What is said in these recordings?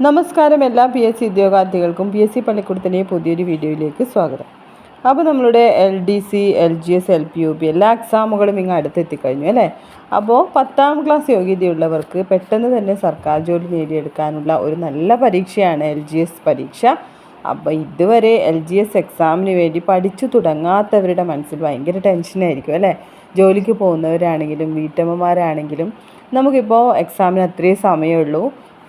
നമസ്കാരം എല്ലാ PSC ഉദ്യോഗാർത്ഥികൾക്കും PSC പള്ളിക്കൂടത്തിൻ്റെ പുതിയൊരു വീഡിയോയിലേക്ക് സ്വാഗതം. അപ്പോൾ നമ്മളുടെ LDC, LGS, LPUP എല്ലാ എക്സാമുകളും ഇങ്ങ് അടുത്തെത്തിക്കഴിഞ്ഞു അല്ലേ. അപ്പോൾ 10ാം ക്ലാസ് യോഗ്യതയുള്ളവർക്ക് പെട്ടെന്ന് തന്നെ സർക്കാർ ജോലി നേടിയെടുക്കാനുള്ള ഒരു നല്ല പരീക്ഷയാണ് LGS പരീക്ഷ. അപ്പോൾ ഇതുവരെ LGS എക്സാമിന് വേണ്ടി പഠിച്ചു തുടങ്ങാത്തവരുടെ മനസ്സിൽ ഭയങ്കര ടെൻഷനായിരിക്കും അല്ലേ. ജോലിക്ക് പോകുന്നവരാണെങ്കിലും വീട്ടമ്മമാരാണെങ്കിലും നമുക്കിപ്പോൾ എക്സാമിന് അത്രയും സമയമുള്ളൂ.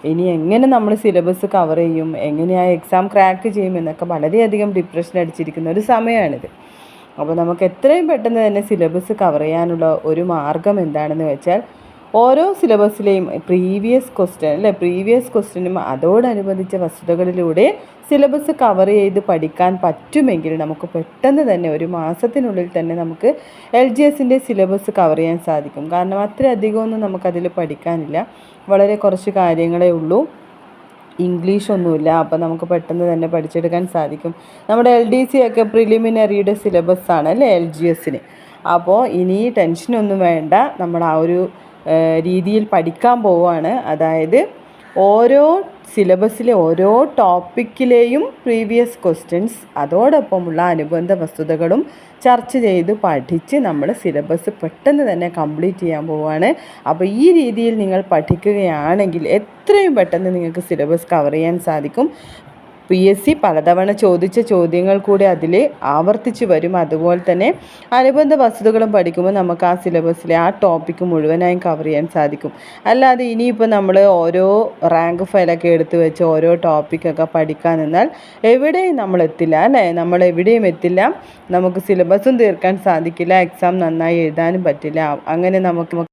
ഇനി എങ്ങനെ നമ്മൾ സിലബസ് കവർ ചെയ്യും, എങ്ങനെയാണ് എക്സാം ക്രാക്ക് ചെയ്യുമെന്നൊക്കെ വളരെയധികം ഡിപ്രഷൻ അടിച്ചിരിക്കുന്ന ഒരു സമയമാണിത്. അപ്പോൾ നമുക്ക് എത്രയും പെട്ടെന്ന് തന്നെ സിലബസ് കവർ ചെയ്യാനുള്ള ഒരു മാർഗം എന്താണെന്ന് വെച്ചാൽ ഓരോ സിലബസിലെയും പ്രീവിയസ് ക്വസ്റ്റ്യനും അതോടനുബന്ധിച്ച വസ്തുതകളിലൂടെ സിലബസ് കവർ ചെയ്ത് പഠിക്കാൻ പറ്റുമെങ്കിൽ നമുക്ക് പെട്ടെന്ന് തന്നെ ഒരു മാസത്തിനുള്ളിൽ തന്നെ നമുക്ക് LGSൻ്റെ സിലബസ് കവർ ചെയ്യാൻ സാധിക്കും. കാരണം അത്രയധികമൊന്നും നമുക്കതിൽ പഠിക്കാനില്ല, വളരെ കുറച്ച് കാര്യങ്ങളേ ഉള്ളൂ, ഇംഗ്ലീഷൊന്നുമില്ല. അപ്പോൾ നമുക്ക് പെട്ടെന്ന് തന്നെ പഠിച്ചെടുക്കാൻ സാധിക്കും. നമ്മുടെ LDC ഒക്കെ പ്രിലിമിനറിയുടെ സിലബസാണ് അല്ലേ LGSന്. അപ്പോൾ ഇനി ടെൻഷനൊന്നും വേണ്ട, നമ്മൾ ആ ഒരു രീതിയിൽ പഠിക്കാൻ പോവുകയാണ്. അതായത് ഓരോ സിലബസിലെ ഓരോ ടോപ്പിക്കിലെയും പ്രീവിയസ് ക്വസ്റ്റ്യൻസ് അതോടൊപ്പമുള്ള അനുബന്ധ വസ്തുതകളും ചർച്ച ചെയ്ത് പഠിച്ച് നമ്മൾ സിലബസ് പെട്ടെന്ന് തന്നെ കംപ്ലീറ്റ് ചെയ്യാൻ പോവുകയാണ്. അപ്പോൾ ഈ രീതിയിൽ നിങ്ങൾ പഠിക്കുകയാണെങ്കിൽ എത്രയും പെട്ടെന്ന് നിങ്ങൾക്ക് സിലബസ് കവർ ചെയ്യാൻ സാധിക്കും. PSC പലതവണ ചോദിച്ച ചോദ്യങ്ങൾ കൂടി അതിൽ ആവർത്തിച്ച് വരും. അതുപോലെ തന്നെ അനുബന്ധ വസ്തുതകളും പഠിക്കുമ്പോൾ നമുക്ക് ആ സിലബസിലെ ആ ടോപ്പിക്ക് മുഴുവനായും കവർ ചെയ്യാൻ സാധിക്കും. അല്ലാതെ ഇനിയിപ്പോൾ നമ്മൾ ഓരോ റാങ്ക് ഫയലൊക്കെ എടുത്ത് വെച്ച് ഓരോ ടോപ്പിക്കൊക്കെ പഠിക്കാൻ നിന്നാൽ എവിടെയും നമ്മൾ എത്തില്ല അല്ലേ. നമ്മൾ എവിടെയും എത്തില്ല, നമുക്ക് സിലബസും തീർക്കാൻ സാധിക്കില്ല, എക്സാം നന്നായി എഴുതാനും പറ്റില്ല. അങ്ങനെ നമുക്ക്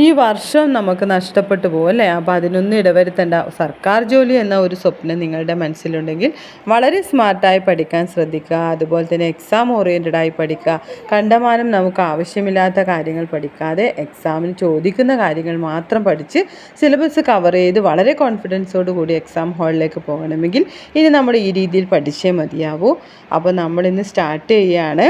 ഈ വർഷം നമുക്ക് നഷ്ടപ്പെട്ടു പോകും അല്ലേ. അപ്പോൾ അതിനൊന്നും ഇടവരുത്തേണ്ട. സർക്കാർ ജോലി എന്ന ഒരു സ്വപ്നം നിങ്ങളുടെ മനസ്സിലുണ്ടെങ്കിൽ വളരെ സ്മാർട്ടായി പഠിക്കാൻ ശ്രദ്ധിക്കുക. അതുപോലെ തന്നെ എക്സാം ഓറിയൻറ്റഡായി പഠിക്കുക. കണ്ടമാനം നമുക്ക് ആവശ്യമില്ലാത്ത കാര്യങ്ങൾ പഠിക്കാതെ എക്സാമിന് ചോദിക്കുന്ന കാര്യങ്ങൾ മാത്രം പഠിച്ച് സിലബസ് കവർ ചെയ്ത് വളരെ കോൺഫിഡൻസോട് കൂടി എക്സാം ഹാളിലേക്ക് പോകണമെങ്കിൽ ഇനി നമ്മൾ ഈ രീതിയിൽ പഠിച്ചേ മതിയാവൂ. അപ്പോൾ നമ്മളിന്ന് സ്റ്റാർട്ട് ചെയ്യുകയാണ്.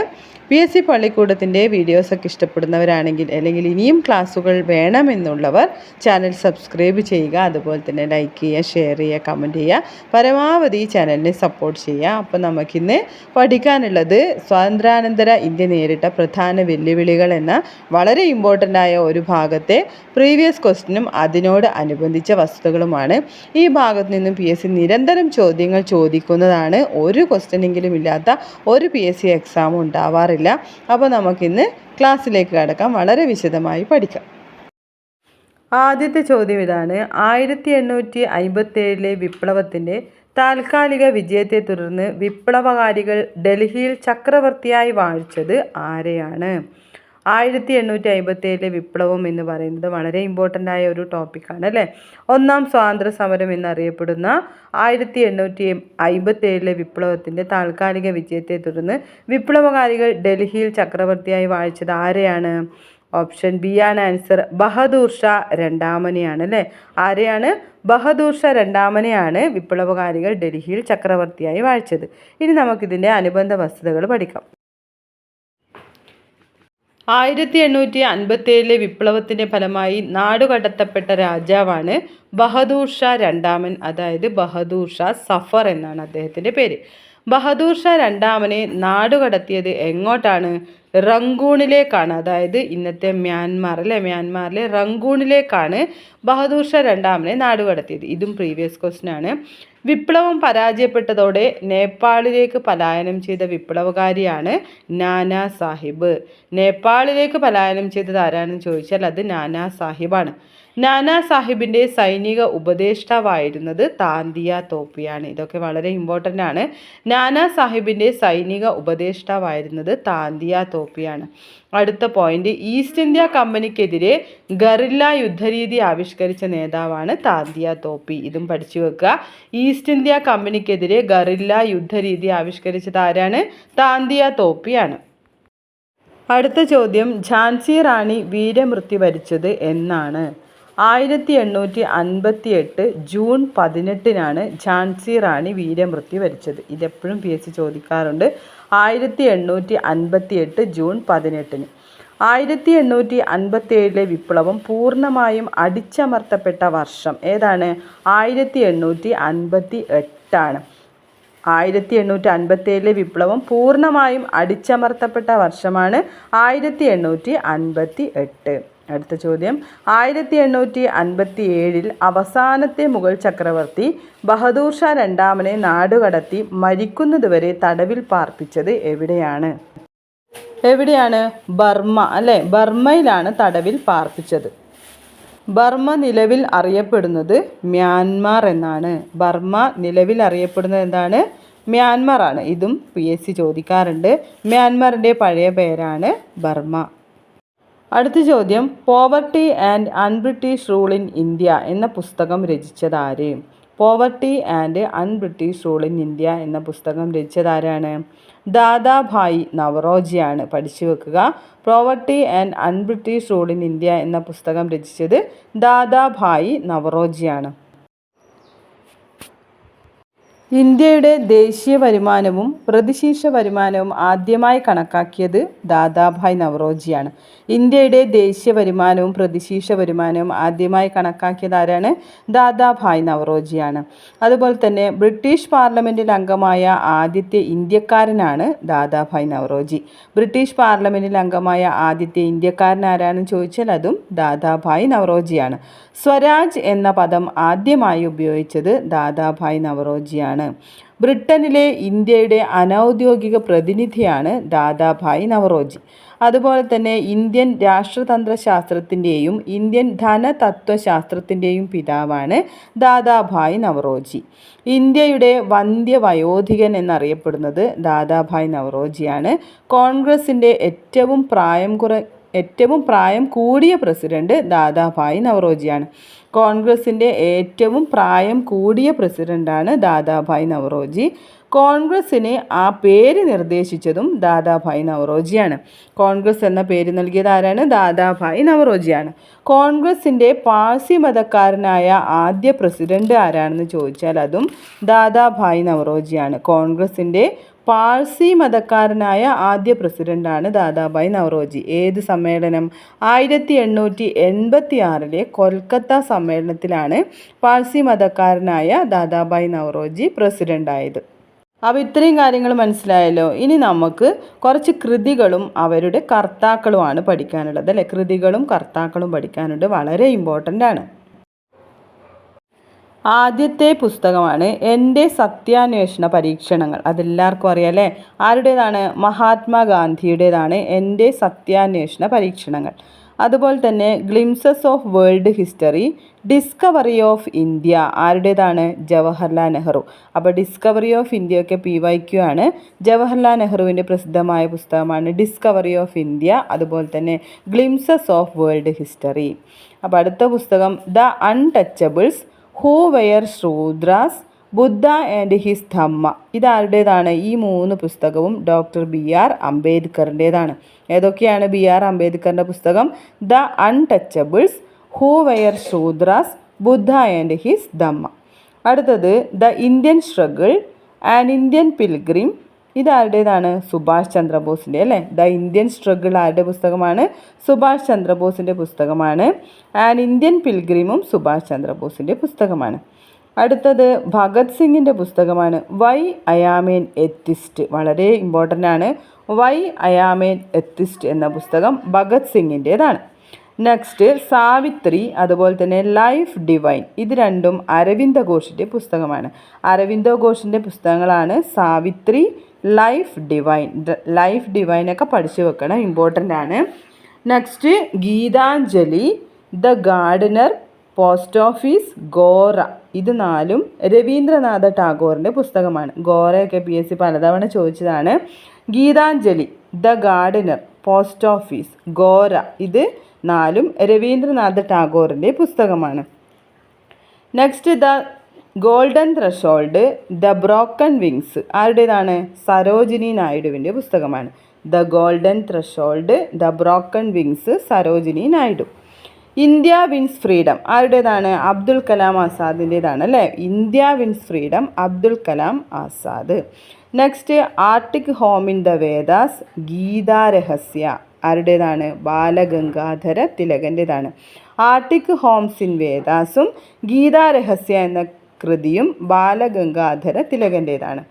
PSC പള്ളിക്കൂടത്തിൻ്റെ വീഡിയോസൊക്കെ ഇഷ്ടപ്പെടുന്നവരാണെങ്കിൽ അല്ലെങ്കിൽ ഇനിയും ക്ലാസ്സുകൾ വേണമെന്നുള്ളവർ ചാനൽ സബ്സ്ക്രൈബ് ചെയ്യുക. അതുപോലെ തന്നെ ലൈക്ക് ചെയ്യുക, ഷെയർ ചെയ്യുക, കമൻറ്റ് ചെയ്യുക. പരമാവധി ഈ ചാനലിനെ സപ്പോർട്ട് ചെയ്യുക. അപ്പോൾ നമുക്കിന്ന് പഠിക്കാനുള്ളത് സ്വാതന്ത്ര്യാനന്തര ഇന്ത്യ നേരിട്ട പ്രധാന വെല്ലുവിളികൾ എന്ന വളരെ ഇമ്പോർട്ടൻ്റ് ആയ ഒരു ഭാഗത്തെ പ്രീവിയസ് ക്വസ്റ്റ്യനും അതിനോട് അനുബന്ധിച്ച വസ്തുതകളുമാണ്. ഈ ഭാഗത്ത് നിന്നും PSC നിരന്തരം ചോദ്യങ്ങൾ ചോദിക്കുന്നതാണ്. ഒരു ക്വസ്റ്റ്യനെങ്കിലും ഇല്ലാത്ത ഒരു PSC എക്സാമും ഉണ്ടാവാറില്ല. അപ്പോൾ നമുക്കിന്ന് ക്ലാസ്സിലേക്ക് കടക്കാം, വളരെ വിശദമായി പഠിക്കാം. ആദ്യത്തെ ചോദ്യം ഇതാണ്: 1857 വിപ്ലവത്തിൻ്റെ താൽക്കാലിക വിജയത്തെ തുടർന്ന് വിപ്ലവകാരികൾ ഡൽഹിയിൽ ചക്രവർത്തിയായി വാഴിച്ചത് ആരെയാണ്? 1857 വിപ്ലവം എന്ന് പറയുന്നത് വളരെ ഇമ്പോർട്ടൻ്റ് ആയ ഒരു ടോപ്പിക്കാണ് അല്ലേ. ഒന്നാം സ്വാതന്ത്ര്യ സമരം എന്നറിയപ്പെടുന്ന 1857 വിപ്ലവത്തിൻ്റെ താൽക്കാലിക വിജയത്തെ തുടർന്ന് വിപ്ലവകാരികൾ ഡൽഹിയിൽ ചക്രവർത്തിയായി വാഴിച്ചത് ആരെയാണ്? ഓപ്ഷൻ ബി ആണ് ആൻസർ. ബഹദൂർ ഷാ രണ്ടാമനെയാണ് അല്ലേ. ആരെയാണ്? ബഹദൂർ ഷാ രണ്ടാമനെയാണ് വിപ്ലവകാരികൾ ഡൽഹിയിൽ ചക്രവർത്തിയായി വാഴിച്ചത്. ഇനി നമുക്കിതിൻ്റെ അനുബന്ധ വസ്തുതകൾ പഠിക്കാം. 1857 വിപ്ലവത്തിൻ്റെ ഫലമായി നാടുകടത്തപ്പെട്ട രാജാവാണ് ബഹദൂർ ഷാ രണ്ടാമൻ. അതായത് ബഹദൂർ ഷാ സഫർ എന്നാണ് അദ്ദേഹത്തിൻ്റെ പേര്. ബഹദൂർ ഷാ രണ്ടാമനെ നാടുകടത്തിയത് എങ്ങോട്ടാണ്? റങ്കൂണിലേക്കാണ്. അതായത് ഇന്നത്തെ മ്യാൻമാർ അല്ലേ, മ്യാൻമാറിലെ റങ്കൂണിലേക്കാണ് ബഹദൂർ ഷാ രണ്ടാമനെ നാടുകടത്തിയത്. ഇതും പ്രീവിയസ് ക്വസ്റ്റ്യൻ ആണ്. വിപ്ലവം പരാജയപ്പെട്ടതോടെ നേപ്പാളിലേക്ക് പലായനം ചെയ്ത വിപ്ലവകാരിയാണ് നാനാ സാഹിബ്. നേപ്പാളിലേക്ക് പലായനം ചെയ്തത് ആരാണെന്ന് ചോദിച്ചാൽ അത് നാനാ സാഹിബാണ്. നാനാ സാഹിബിൻ്റെ സൈനിക ഉപദേഷ്ടാവായിരുന്നത് താന്തിയ തോപ്പിയാണ്. ഇതൊക്കെ വളരെ ഇമ്പോർട്ടൻ്റ് ആണ്. നാനാ സാഹിബിൻ്റെ സൈനിക ഉപദേഷ്ടാവായിരുന്നത് താന്തിയ തോപ്പിയാണ്. അടുത്ത പോയിന്റ്: ഈസ്റ്റ് ഇന്ത്യ കമ്പനിക്കെതിരെ ഗറില്ല യുദ്ധരീതി ആവിഷ്കരിച്ച നേതാവാണ് താന്തിയ തോപ്പി. ഇതും പഠിച്ചു വെക്കുക. ഈസ്റ്റ് ഇന്ത്യ കമ്പനിക്കെതിരെ ഗറില്ല യുദ്ധരീതി ആവിഷ്കരിച്ചത് ആരാണ്? താന്തിയ തോപ്പിയാണ്. അടുത്ത ചോദ്യം: ഝാൻസി റാണി വീരമൃത്യു വരിച്ചത് എന്നാണ്? 1858 ജൂൺ 18-നാണ് ഝാൻസി റാണി വീരമൃത്യു വരിച്ചത്. ഇതെപ്പോഴും PSC ചോദിക്കാറുണ്ട്. 1858 ജൂൺ 18-ന്. 1857 വിപ്ലവം പൂർണ്ണമായും അടിച്ചമർത്തപ്പെട്ട വർഷം ഏതാണ്? 1858ആണ്. 1857 വിപ്ലവം പൂർണ്ണമായും അടിച്ചമർത്തപ്പെട്ട വർഷമാണ് 1858. അടുത്ത ചോദ്യം, 1857 അവസാനത്തെ മുഗൾ ചക്രവർത്തി ബഹദൂർ ഷാ രണ്ടാമനെ നാടുകടത്തി മരിക്കുന്നതുവരെ തടവിൽ പാർപ്പിച്ചത് എവിടെയാണ്? ബർമ്മ അല്ലേ? ബർമ്മയിലാണ് തടവിൽ പാർപ്പിച്ചത്. ബർമ്മ നിലവിൽ അറിയപ്പെടുന്നത് മ്യാൻമാർ എന്നാണ്. ബർമ്മ നിലവിൽ അറിയപ്പെടുന്നത് എന്താണ്? മ്യാൻമാർ ആണ്. ഇതും PSC ചോദിക്കാറുണ്ട്. മ്യാൻമാറിൻ്റെ പഴയ പേരാണ് ബർമ്മ. അടുത്ത ചോദ്യം, poverty and unBritish rule in India എന്ന പുസ്തകം രചിച്ചതാര്? Poverty and unBritish rule in India എന്ന പുസ്തകം രചിച്ചതാരാണ്? ദാദാഭായ് നവറോജിയാണ്. പഠിച്ചു വെക്കുക. Poverty and unBritish rule in India എന്ന പുസ്തകം രചിച്ചത് ദാദാഭായ് നവറോജിയാണ്. ഇന്ത്യയുടെ ദേശീയ വരുമാനവും പ്രതിശീർഷ വരുമാനവും ആദ്യമായി കണക്കാക്കിയത് ദാദാഭായ് നവറോജിയാണ്. ഇന്ത്യയുടെ ദേശീയ വരുമാനവും പ്രതിശീർഷ വരുമാനവും ആദ്യമായി കണക്കാക്കിയത് ആരാണ്? ദാദാഭായ് നവറോജിയാണ്. അതുപോലെ തന്നെ ബ്രിട്ടീഷ് പാർലമെൻറ്റിൽ അംഗമായ ആദ്യത്തെ ഇന്ത്യക്കാരനാണ് ദാദാഭായ് നവറോജി. ബ്രിട്ടീഷ് പാർലമെൻറ്റിൽ അംഗമായ ആദ്യത്തെ ഇന്ത്യക്കാരൻ ആരാണെന്ന് ചോദിച്ചാൽ അതും ദാദാഭായ് നവറോജിയാണ്. സ്വരാജ് എന്ന പദം ആദ്യമായി ഉപയോഗിച്ചത് ദാദാഭായ് നവറോജിയാണ്. ബ്രിട്ടനിലെ ഇന്ത്യയുടെ അനൗദ്യോഗിക പ്രതിനിധിയാണ് ദാദാഭായ് നവറോജി. അതുപോലെ തന്നെ ഇന്ത്യൻ രാഷ്ട്രതന്ത്രശാസ്ത്രത്തിൻ്റെയും ഇന്ത്യൻ ധനതത്വശാസ്ത്രത്തിൻ്റെയും പിതാവാണ് ദാദാഭായ് നവറോജി. ഇന്ത്യയുടെ വന്ധ്യവയോധികൻ എന്നറിയപ്പെടുന്നത് ദാദാഭായ് നവറോജിയാണ്. കോൺഗ്രസിൻ്റെ ഏറ്റവും പ്രായം കൂടിയ പ്രസിഡന്റ് ദാദാഭായ് നവറോജിയാണ്. കോൺഗ്രസിൻ്റെ ഏറ്റവും പ്രായം കൂടിയ പ്രസിഡന്റാണ് ദാദാഭായ് നവറോജി. കോൺഗ്രസ്സിന് ആ പേര് നിർദ്ദേശിച്ചതും ദാദാഭായ് നവറോജിയാണ്. കോൺഗ്രസ് എന്ന പേര് നൽകിയത് ആരാണ്? ദാദാഭായ് നവറോജിയാണ്. കോൺഗ്രസിൻ്റെ പാഴ്സി മതക്കാരനായ ആദ്യ പ്രസിഡന്റ് ആരാണെന്ന് ചോദിച്ചാൽ അതും ദാദാഭായ് നവറോജിയാണ്. കോൺഗ്രസിൻ്റെ പാഴ്സി മതക്കാരനായ ആദ്യ പ്രസിഡന്റാണ് ദാദാഭായ് നവറോജി. ഏത് സമ്മേളനം? 1886 കൊൽക്കത്ത സമ്മേളനത്തിലാണ് പാഴ്സി മതക്കാരനായ ദാദാഭായ് നവറോജി പ്രസിഡന്റായത്. അപ്പോൾ ഇത്രയും കാര്യങ്ങൾ മനസ്സിലായല്ലോ. ഇനി നമുക്ക് കുറച്ച് കൃതികളും അവരുടെ കർത്താക്കളുമാണ് പഠിക്കാനുള്ളത് അല്ലേ? കൃതികളും കർത്താക്കളും പഠിക്കാനുണ്ട്. വളരെ ഇമ്പോർട്ടൻ്റ് ആണ്. ആദ്യത്തെ പുസ്തകമാണ് എൻ്റെ സത്യാന്വേഷണ പരീക്ഷണങ്ങൾ. അതെല്ലാവർക്കും അറിയാം അല്ലേ? ആരുടേതാണ്? മഹാത്മാഗാന്ധിയുടേതാണ് എൻ്റെ സത്യാന്വേഷണ പരീക്ഷണങ്ങൾ. അതുപോലെ തന്നെ glimpses of world history, discovery of India ആരുടേതാണ്? ജവഹർലാൽ നെഹ്റു. അപ്പോൾ ഡിസ്കവറി ഓഫ് ഇന്ത്യയൊക്കെ PYQ ആണ്. ജവഹർലാൽ നെഹ്റുവിൻ്റെ പ്രസിദ്ധമായ പുസ്തകമാണ് ഡിസ്കവറി ഓഫ് ഇന്ത്യ. അതുപോലെ തന്നെ ഗ്ലിംസസ് ഓഫ് വേൾഡ് ഹിസ്റ്ററി. അപ്പോൾ അടുത്ത പുസ്തകം the untouchables, who were Shudras, Buddha and his Dhamma. ഇതാരുടേതാണ്? ഈ 3 പുസ്തകവും ഡോക്ടർ BR അംബേദ്കറിൻ്റേതാണ്. ഏതൊക്കെയാണ് BR അംബേദ്കറിൻ്റെ പുസ്തകം? The untouchables, who were Shudras, Buddha and his Dhamma. അടുത്തത് the Indian struggle, an Indian pilgrim. ഇതാരുടേതാണ്? സുഭാഷ് ചന്ദ്രബോസിൻ്റെ അല്ലേ? ദ ഇന്ത്യൻ സ്ട്രഗിൾ ആരുടെ പുസ്തകമാണ്? സുഭാഷ് ചന്ദ്രബോസിൻ്റെ പുസ്തകമാണ്. ആൻ ഇന്ത്യൻ പിൽഗ്രിമും സുഭാഷ് ചന്ദ്രബോസിൻ്റെ പുസ്തകമാണ്. അടുത്തത് ഭഗത് സിംഗിൻ്റെ പുസ്തകമാണ് why I am an atheist. വളരെ ഇമ്പോർട്ടൻ്റ് ആണ്. Why I am an atheist എന്ന പുസ്തകം ഭഗത് സിംഗിൻ്റേതാണ്. നെക്സ്റ്റ് സാവിത്രി, അതുപോലെ തന്നെ ലൈഫ് ഡിവൈൻ. ഇത് രണ്ടും അരവിന്ദ ഘോഷിൻ്റെ പുസ്തകമാണ്. അരവിന്ദ ഘോഷിൻ്റെ പുസ്തകങ്ങളാണ് സാവിത്രി, ലൈഫ് ഡിവൈൻ. ലൈഫ് ഡിവൈനൊക്കെ പഠിച്ചു വെക്കണം, ഇമ്പോർട്ടൻ്റ് ആണ്. Next Gitanjali, the gardener, post office, Gora. ഇത് 4ഉം രവീന്ദ്രനാഥ ടാഗോറിൻ്റെ പുസ്തകമാണ്. ഗോറയൊക്കെ PSC പലതവണ ചോദിച്ചതാണ്. Gitanjali, the gardener, post office, Gora. ഇത് 4ഉം രവീന്ദ്രനാഥ ടാഗോറിൻ്റെ പുസ്തകമാണ്. Next the golden threshold, the broken wings ആരുടേതാണ്? സരോജിനി നായിഡുവിൻ്റെ പുസ്തകമാണ്. The golden threshold, the broken wings, Sarojini Naidu. India wins freedom ആരുടേതാണ്? അബ്ദുൽ കലാം ആസാദിൻ്റേതാണ് അല്ലേ? India wins freedom, Abdul Kalam Azad. Next arctic home in the Vedas, Gitarahasya ആരുടേതാണ്? ബാലഗംഗാധര തിലകൻ്റേതാണ്. ആർട്ടിക് ഹോംസ് ഇൻ വേദാസും ഗീതാരഹസ്യ എന്ന കൃതിയും ബാലഗംഗാധര തിലകൻ്റേതാണ്.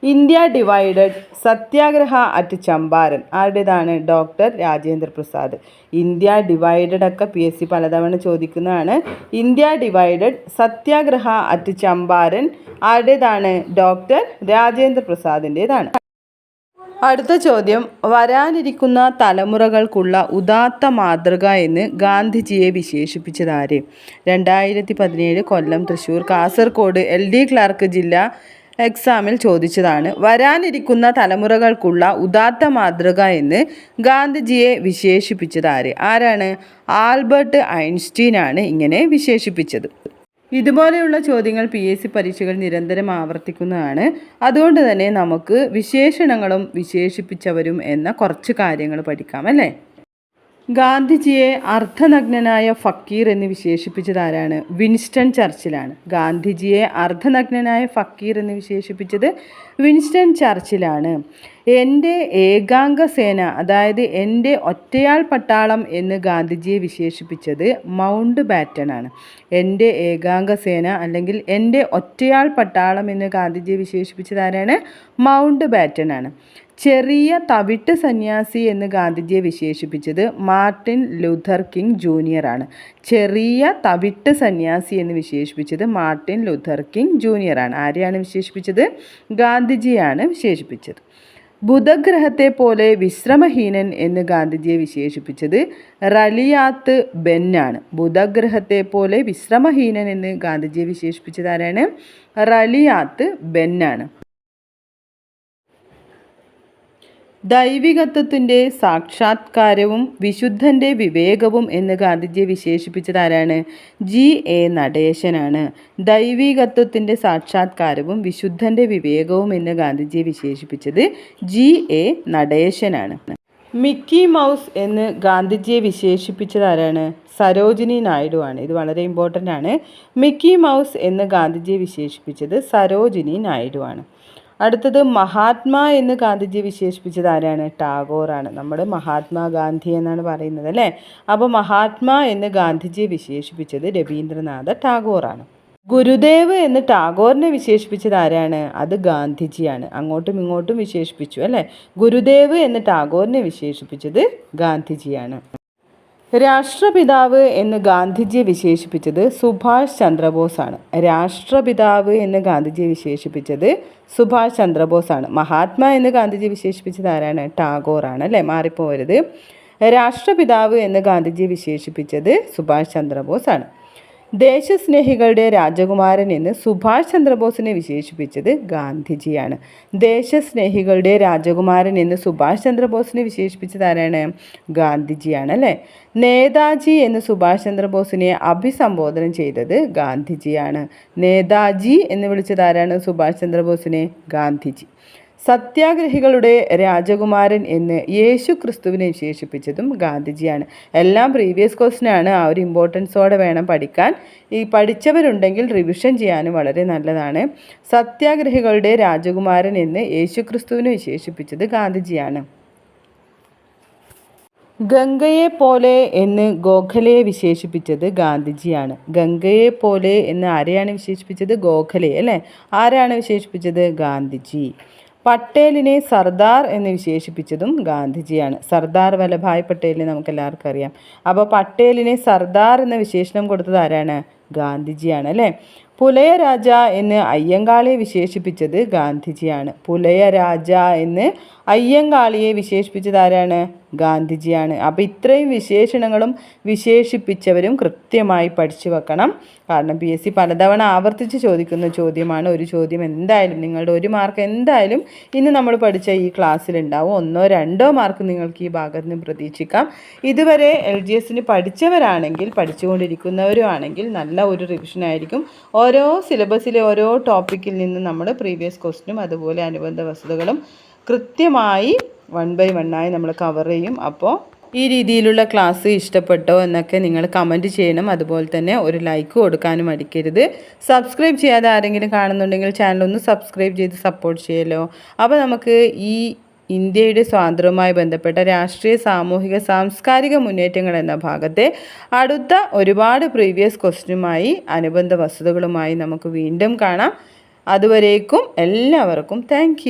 India divided Satyagraha at Champaran ആരുടേതാണ്? Doctor Rajendra Prasad. India divided ഒക്കെ PSC പലതവണ ചോദിക്കുന്നതാണ്. India divided Satyagraha at Champaran ആരുടേതാണ്? ഡോക്ടർ രാജേന്ദ്ര പ്രസാദിൻ്റേതാണ്. അടുത്ത ചോദ്യം, വരാനിരിക്കുന്ന തലമുറകൾക്കുള്ള ഉദാത്ത മാതൃക എന്ന് ഗാന്ധിജിയെ വിശേഷിപ്പിച്ചതാര്? 2017 കൊല്ലം, തൃശ്ശൂർ, കാസർഗോഡ് LD ക്ലർക്ക് ജില്ലാ എക്സാമിൽ ചോദിച്ചതാണ്. വരാനിരിക്കുന്ന തലമുറകൾക്കുള്ള ഉദാത്ത മാതൃക എന്ന് ഗാന്ധിജിയെ വിശേഷിപ്പിച്ചതാര്? ആരാണ്? ആൽബർട്ട് ഐൻസ്റ്റീൻ ആണ് ഇങ്ങനെ വിശേഷിപ്പിച്ചത്. ഇതുപോലെയുള്ള ചോദ്യങ്ങൾ PSC പരീക്ഷകൾ നിരന്തരം ആവർത്തിക്കുന്നതാണ്. അതുകൊണ്ട് തന്നെ നമുക്ക് വിശേഷണങ്ങളും വിശേഷിപ്പിച്ചവരും എന്ന കുറച്ച് കാര്യങ്ങൾ പഠിക്കാം അല്ലേ. ഗാന്ധിജിയെ അർദ്ധനഗ്നനായ ഫക്കീർ എന്ന് വിശേഷിപ്പിച്ചതാരാണ്? വിൻസ്റ്റൺ ചർച്ചിലാണ്. ഗാന്ധിജിയെ അർദ്ധനഗ്നനായ ഫക്കീർ എന്ന് വിശേഷിപ്പിച്ചത് വിൻസ്റ്റൺ ചർച്ചിലാണ്. എൻ്റെ ഏകാംഗ സേന, അതായത് എൻ്റെ ഒറ്റയാൾ പട്ടാളം എന്ന് ഗാന്ധിജിയെ വിശേഷിപ്പിച്ചത് മൗണ്ട് ബാറ്റൺ ആണ്. എൻ്റെ ഏകാംഗ സേന അല്ലെങ്കിൽ എൻ്റെ ഒറ്റയാൾ പട്ടാളം എന്ന് ഗാന്ധിജിയെ വിശേഷിപ്പിച്ചത് ആരാണ്? മൗണ്ട് ബാറ്റൺ ആണ്. ചെറിയ തവിട്ട് സന്യാസി എന്ന് ഗാന്ധിജിയെ വിശേഷിപ്പിച്ചത് മാർട്ടിൻ ലൂഥർ കിങ് ജൂനിയർ ആണ്. ചെറിയ തവിട്ട് സന്യാസി എന്ന് വിശേഷിപ്പിച്ചത് മാർട്ടിൻ ലൂഥർ കിങ് ജൂനിയർ ആണ്. ആരെയാണ് വിശേഷിപ്പിച്ചത്? ഗാന്ധിജിയാണ് വിശേഷിപ്പിച്ചത്. ബുധഗ്രഹത്തെ പോലെ വിശ്രമഹീനൻ എന്ന് ഗാന്ധിജിയെ വിശേഷിപ്പിച്ചത് റലിയാത്ത് ബെൻ ആണ്. ബുധഗ്രഹത്തെ പോലെ വിശ്രമഹീനൻ എന്ന് ഗാന്ധിജിയെ വിശേഷിപ്പിച്ചത് ആരാണ്? റലിയാത്ത് ബെൻ ആണ്. ദൈവികത്വത്തിൻ്റെ സാക്ഷാത്കാരവും വിശുദ്ധൻ്റെ വിവേകവും എന്ന് ഗാന്ധിജിയെ വിശേഷിപ്പിച്ചത് ആരാണ്? GA നടേശനാണ്. ദൈവികത്വത്തിൻ്റെ സാക്ഷാത്കാരവും വിശുദ്ധൻ്റെ വിവേകവും എന്ന് ഗാന്ധിജിയെ വിശേഷിപ്പിച്ചത് GA നടേശനാണ്. മിക്കി മൗസ് എന്ന് ഗാന്ധിജിയെ വിശേഷിപ്പിച്ചത് ആരാണ്? സരോജിനി നായിഡു ആണ്. ഇത് വളരെ ഇമ്പോർട്ടൻ്റ് ആണ്. മിക്കി മൗസ് എന്ന് ഗാന്ധിജിയെ വിശേഷിപ്പിച്ചത് സരോജിനി നായിഡു ആണ്. അടുത്തത്, മഹാത്മാ എന്ന് ഗാന്ധിജിയെ വിശേഷിപ്പിച്ചത് ആരാണ്? ടാഗോറാണ്. നമ്മൾ മഹാത്മാഗാന്ധി എന്നാണ് പറയുന്നത് അല്ലേ. അപ്പോൾ മഹാത്മാ എന്ന് ഗാന്ധിജിയെ വിശേഷിപ്പിച്ചത് രവീന്ദ്രനാഥ ടാഗോറാണ്. ഗുരുദേവ് എന്ന് ടാഗോറിനെ വിശേഷിപ്പിച്ചത് ആരാണ്? അത് ഗാന്ധിജിയാണ്. അങ്ങോട്ടും ഇങ്ങോട്ടും വിശേഷിപ്പിച്ചു അല്ലേ. ഗുരുദേവ് എന്ന് ടാഗോറിനെ വിശേഷിപ്പിച്ചത് ഗാന്ധിജിയാണ്. രാഷ്ട്രപിതാവ് എന്ന് ഗാന്ധിജിയെ വിശേഷിപ്പിച്ചത് സുഭാഷ് ചന്ദ്രബോസ് ആണ്. രാഷ്ട്രപിതാവ് എന്ന് ഗാന്ധിജിയെ വിശേഷിപ്പിച്ചത് സുഭാഷ് ചന്ദ്രബോസ് ആണ്. മഹാത്മാ എന്ന് ഗാന്ധിജിയെ വിശേഷിപ്പിച്ചത് ആരാണ്? ടാഗോറാണ് അല്ലേ, മാറിപ്പോകരുത്. രാഷ്ട്രപിതാവ് എന്ന് ഗാന്ധിജിയെ വിശേഷിപ്പിച്ചത് സുഭാഷ് ചന്ദ്രബോസ് ആണ്. ദേശസ്നേഹികളുടെ രാജകുമാരൻ എന്ന് സുഭാഷ് ചന്ദ്രബോസിനെ വിശേഷിപ്പിച്ചത് ഗാന്ധിജിയാണ്. ദേശസ്നേഹികളുടെ രാജകുമാരൻ എന്ന് സുഭാഷ് ചന്ദ്രബോസിനെ വിശേഷിപ്പിച്ചത് ആരാണ്? ഗാന്ധിജിയാണ് അല്ലേ. നേതാജി എന്ന് സുഭാഷ് ചന്ദ്രബോസിനെ അഭിസംബോധന ചെയ്തത് ഗാന്ധിജിയാണ്. നേതാജി എന്ന് വിളിച്ചത് ആരാണ് സുഭാഷ് ചന്ദ്രബോസിനെ? ഗാന്ധിജി. സത്യാഗ്രഹികളുടെ രാജകുമാരൻ എന്ന് യേശു ക്രിസ്തുവിനെ വിശേഷിപ്പിച്ചതും ഗാന്ധിജിയാണ്. എല്ലാം പ്രീവിയസ് ക്വസ്റ്റ്യനാണ്. ആ ഒരു ഇമ്പോർട്ടൻസോടെ വേണം പഠിക്കാൻ. ഈ പഠിച്ചവരുണ്ടെങ്കിൽ റിവിഷൻ ചെയ്യാനും വളരെ നല്ലതാണ്. സത്യാഗ്രഹികളുടെ രാജകുമാരൻ എന്ന് യേശു ക്രിസ്തുവിനെ വിശേഷിപ്പിച്ചത് ഗാന്ധിജിയാണ്. ഗംഗയെ പോലെ എന്ന് ഗോഖലയെ വിശേഷിപ്പിച്ചത് ഗാന്ധിജിയാണ്. ഗംഗയെ പോലെ എന്ന് ആരെയാണ് വിശേഷിപ്പിച്ചത്? ഗോഖലെ അല്ലേ. ആരാണ് വിശേഷിപ്പിച്ചത്? ഗാന്ധിജി. പട്ടേലിനെ സർദാർ എന്ന് വിശേഷിപ്പിച്ചതും ഗാന്ധിജിയാണ്. സർദാർ വല്ലഭായ് പട്ടേലിനെ നമുക്ക് എല്ലാവർക്കും അറിയാം. അപ്പോൾ പട്ടേലിനെ സർദാർ എന്ന വിശേഷണം കൊടുത്തത് ആരാണ്? ഗാന്ധിജിയാണ് അല്ലേ. പുലയ രാജ എന്ന് അയ്യങ്കാളിയെ വിശേഷിപ്പിച്ചത് ഗാന്ധിജിയാണ്. പുലയ രാജ എന്ന് അയ്യങ്കാളിയെ വിശേഷിപ്പിച്ചത് ആരാണ്? ഗാന്ധിജിയാണ്. അപ്പോൾ ഇത്രയും വിശേഷണങ്ങളും വിശേഷിപ്പിച്ചവരും കൃത്യമായി പഠിച്ചു വെക്കണം. കാരണം PSC പലതവണ ആവർത്തിച്ച് ചോദിക്കുന്ന ചോദ്യമാണ്. ഒരു ചോദ്യം എന്തായാലും നിങ്ങളുടെ 1 മാർക്ക് എന്തായാലും ഇന്ന് നമ്മൾ പഠിച്ച ഈ ക്ലാസ്സിലുണ്ടാവും. 1-2 മാർക്ക് നിങ്ങൾക്ക് ഈ ഭാഗത്ത് നിന്ന് പ്രതീക്ഷിക്കാം. ഇതുവരെ LGSന് പഠിച്ചവരാണെങ്കിൽ, പഠിച്ചുകൊണ്ടിരിക്കുന്നവരും ആണെങ്കിൽ നല്ല ഒരു റിവിഷൻ ആയിരിക്കും. ഓരോ സിലബസിലെ ഓരോ ടോപ്പിക്കിൽ നിന്ന് നമ്മൾ പ്രീവിയസ് ക്വസ്റ്റ്യനും അതുപോലെ അനുബന്ധ വസ്തുതകളും കൃത്യമായി 1 by 1 ആയി നമ്മൾ കവർ ചെയ്യും. അപ്പോൾ ഈ രീതിയിലുള്ള ക്ലാസ് ഇഷ്ടപ്പെട്ടോ എന്നൊക്കെ നിങ്ങൾ കമൻറ്റ് ചെയ്യണം. അതുപോലെ തന്നെ ഒരു ലൈക്ക് കൊടുക്കാനും മടിക്കരുത്. സബ്സ്ക്രൈബ് ചെയ്യാതെ ആരെങ്കിലും കാണുന്നുണ്ടെങ്കിൽ ചാനൽ ഒന്ന് സബ്സ്ക്രൈബ് ചെയ്ത് സപ്പോർട്ട് ചെയ്യല്ലോ. അപ്പോൾ നമുക്ക് ഈ ഇന്ത്യയുടെ സ്വാതന്ത്ര്യവുമായി ബന്ധപ്പെട്ട രാഷ്ട്രീയ സാമൂഹിക സാംസ്കാരിക മുന്നേറ്റങ്ങൾ എന്ന ഭാഗത്തെ അടുത്ത ഒരുപാട് പ്രീവിയസ് ക്വസ്റ്റ്യനുമായി അനുബന്ധ വസ്തുതകളുമായി നമുക്ക് വീണ്ടും കാണാം. അതുവരേക്കും എല്ലാവർക്കും താങ്ക്